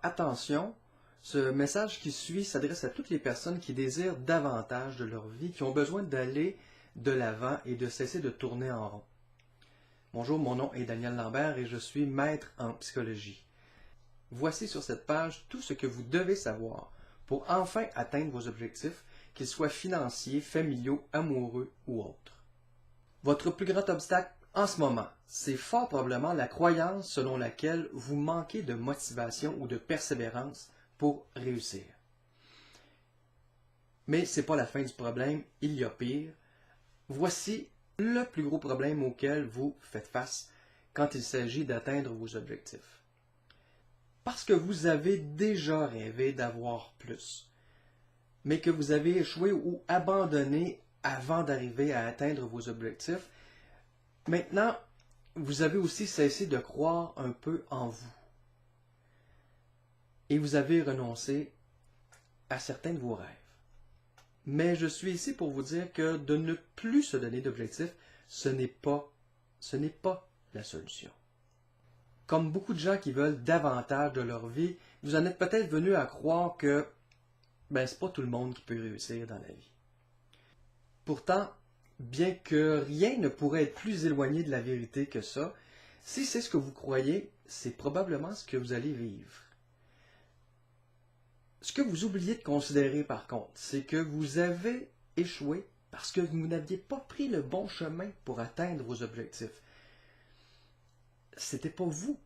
Attention, ce message qui suit s'adresse à toutes les personnes qui désirent davantage de leur vie, qui ont besoin d'aller de l'avant et de cesser de tourner en rond. Bonjour, mon nom est Daniel Lambert et je suis maître en psychologie. Voici sur cette page tout ce que vous devez savoir pour enfin atteindre vos objectifs, qu'ils soient financiers, familiaux, amoureux ou autres. Votre plus grand obstacle en ce moment, c'est fort probablement la croyance selon laquelle vous manquez de motivation ou de persévérance pour réussir. Mais ce n'est pas la fin du problème, il y a pire. Voici le plus gros problème auquel vous faites face quand il s'agit d'atteindre vos objectifs. Parce que vous avez déjà rêvé d'avoir plus, mais que vous avez échoué ou abandonné avant d'arriver à atteindre vos objectifs, maintenant, vous avez aussi cessé de croire un peu en vous. Et vous avez renoncé à certains de vos rêves. Mais je suis ici pour vous dire que de ne plus se donner d'objectifs, ce n'est pas la solution. Comme beaucoup de gens qui veulent davantage de leur vie, vous en êtes peut-être venu à croire que c'est pas tout le monde qui peut réussir dans la vie. Pourtant, bien que rien ne pourrait être plus éloigné de la vérité que ça, si c'est ce que vous croyez, c'est probablement ce que vous allez vivre. Ce que vous oubliez de considérer par contre, c'est que vous avez échoué parce que vous n'aviez pas pris le bon chemin pour atteindre vos objectifs. C'était pas vous.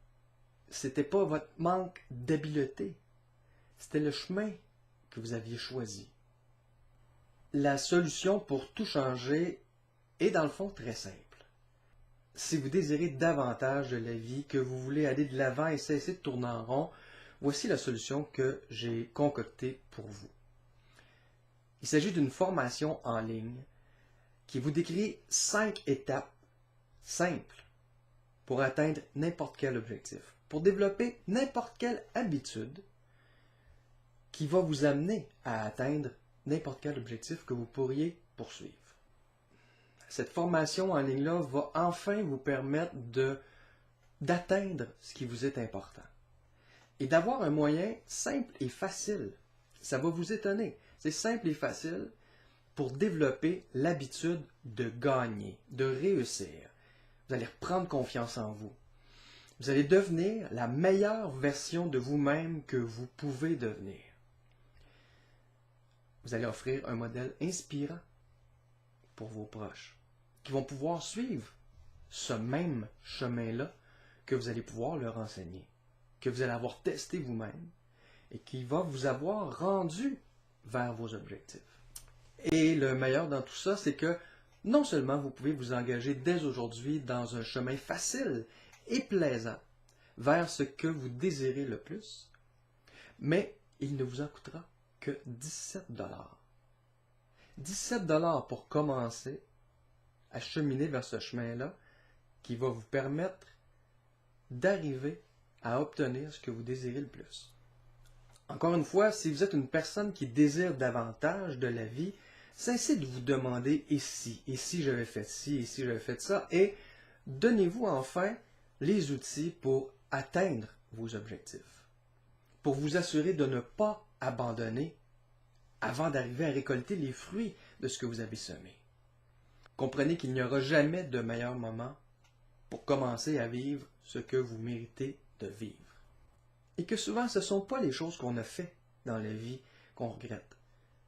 C'était pas votre manque d'habileté. C'était le chemin que vous aviez choisi. La solution pour tout changer est dans le fond très simple. Si vous désirez davantage de la vie, que vous voulez aller de l'avant et cesser de tourner en rond, voici la solution que j'ai concoctée pour vous. Il s'agit d'une formation en ligne qui vous décrit 5 étapes simples pour atteindre n'importe quel objectif, pour développer n'importe quelle habitude qui va vous amener à atteindre n'importe quel objectif que vous pourriez poursuivre. Cette formation en ligne-là va enfin vous permettre d'atteindre ce qui vous est important. Et d'avoir un moyen simple et facile. Ça va vous étonner. C'est simple et facile pour développer l'habitude de gagner, de réussir. Vous allez reprendre confiance en vous. Vous allez devenir la meilleure version de vous-même que vous pouvez devenir. Vous allez offrir un modèle inspirant pour vos proches, qui vont pouvoir suivre ce même chemin-là que vous allez pouvoir leur enseigner, que vous allez avoir testé vous-même et qui va vous avoir rendu vers vos objectifs. Et le meilleur dans tout ça, c'est que non seulement vous pouvez vous engager dès aujourd'hui dans un chemin facile et plaisant vers ce que vous désirez le plus, mais il ne vous en coûtera que 17 $. 17 $ pour commencer à cheminer vers ce chemin-là qui va vous permettre d'arriver à obtenir ce que vous désirez le plus. Encore une fois, si vous êtes une personne qui désire davantage de la vie, cessez de vous demander « et si j'avais fait ci, et si j'avais fait ça » et donnez-vous enfin les outils pour atteindre vos objectifs, pour vous assurer de ne pas abandonner avant d'arriver à récolter les fruits de ce que vous avez semé. Comprenez qu'il n'y aura jamais de meilleur moment pour commencer à vivre ce que vous méritez de vivre. Et que souvent, ce ne sont pas les choses qu'on a fait dans la vie qu'on regrette,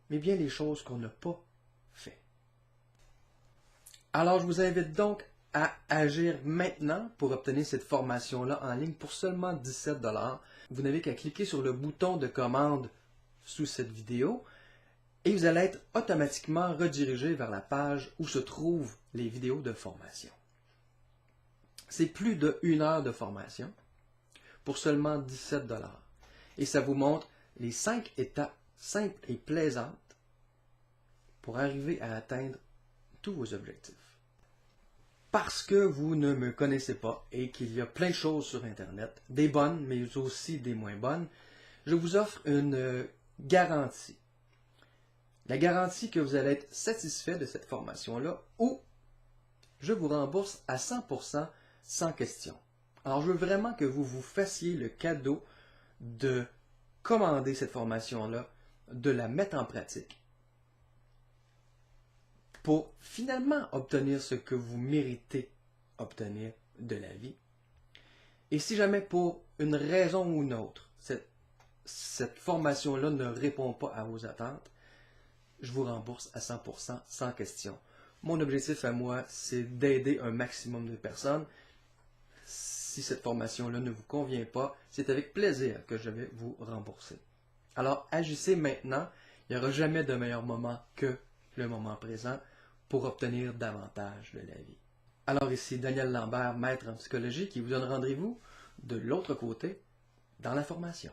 mais bien les choses qu'on n'a pas fait. Alors, je vous invite donc à agir maintenant pour obtenir cette formation-là en ligne pour seulement 17 $. Vous n'avez qu'à cliquer sur le bouton de commande sous cette vidéo et vous allez être automatiquement redirigé vers la page où se trouvent les vidéos de formation. C'est plus de 1 heure de formation pour seulement 17 $. Et ça vous montre les 5 étapes simples et plaisantes pour arriver à atteindre tous vos objectifs. Parce que vous ne me connaissez pas et qu'il y a plein de choses sur Internet, des bonnes mais aussi des moins bonnes, je vous offre une garantie. La garantie que vous allez être satisfait de cette formation-là ou je vous rembourse à 100% sans question. Alors, je veux vraiment que vous vous fassiez le cadeau de commander cette formation-là, de la mettre en pratique pour finalement obtenir ce que vous méritez obtenir de la vie. Et si jamais pour une raison ou une autre, cette formation-là ne répond pas à vos attentes, je vous rembourse à 100% sans question. Mon objectif à moi, c'est d'aider un maximum de personnes. Si cette formation-là ne vous convient pas, c'est avec plaisir que je vais vous rembourser. Alors, agissez maintenant. Il n'y aura jamais de meilleur moment que le moment présent pour obtenir davantage de la vie. Alors ici Daniel Lambert, maître en psychologie, qui vous donne rendez-vous de l'autre côté dans la formation.